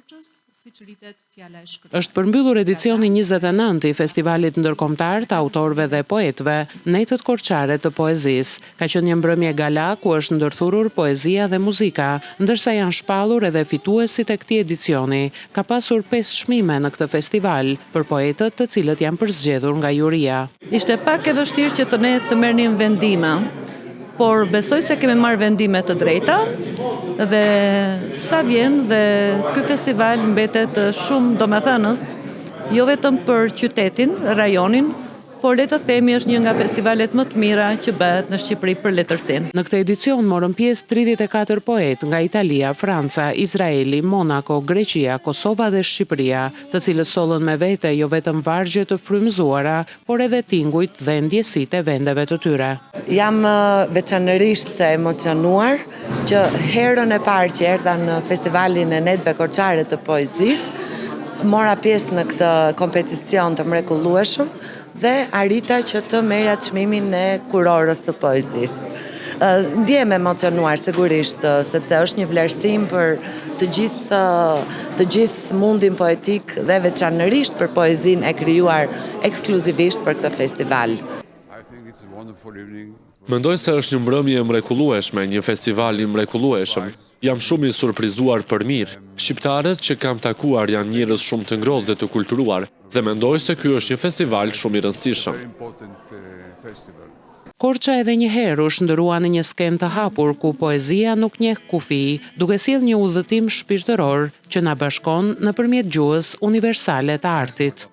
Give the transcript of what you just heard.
Është përmbyllur edicioni 29 i Festivalit Ndërkombëtar të Autorëve dhe Poetëve, Netët Korçare të Poezisë. Ka qenë një mbrëmje gala ku është ndërthurur poezia dhe muzika, ndërsa janë shpallur edhe fituesit e këtij edicioni. Ka pasur 5 çmime në këtë festival për poetët të cilët janë përzgjedhur nga juria. Ishte pak e vështirë që ne të merrnim vendime, por besoj se kemi marrë vendime të drejta dhe sa vjen dhe ky festival mbetet shumë domethënës, jo vetëm për qytetin, rajonin, por le të themi është një nga festivalet më të mira që bëhet në Shqipëri për letërsinë. Në këtë edicion morën pjesë 34 poetë nga Italia, Franca, Izraeli, Monako, Greqia, Kosova dhe Shqipëria, të cilët sollën me vete jo vetëm vargje të frymëzuara, por edhe tingujt dhe ndjesitë e vendeve të tyre. Jam veçanërisht emocionuar që herën e parë që erdha në festivalin e Netëve Korçare të Poezisë, mora pjesë në këtë kompeticion të mrekullueshëm dhe arrita që të merja çmimin e kurorës të poezisë. Ndjem emocionuar sigurisht, sepse është një vlerësim për të gjithë mundin poetik dhe veçanërisht për poezinë e krijuar ekskluzivisht për këtë festival. Mendoj se është një mbrëmje e mrekullueshme, një festival i mrekullueshëm. Jam shumë i surprizuar për mirë. Shqiptarët që kam takuar janë njerëz shumë të ngrohtë dhe të kulturuar, dhe mendoj se ky është një festival shumë i rëndësishëm. Korça edhe një herë u shndërua në një skenë të hapur ku poezia nuk njeh kufi, duke sjellë një udhëtim shpirtëror që na bashkon nëpërmjet gjuhës universale të artit.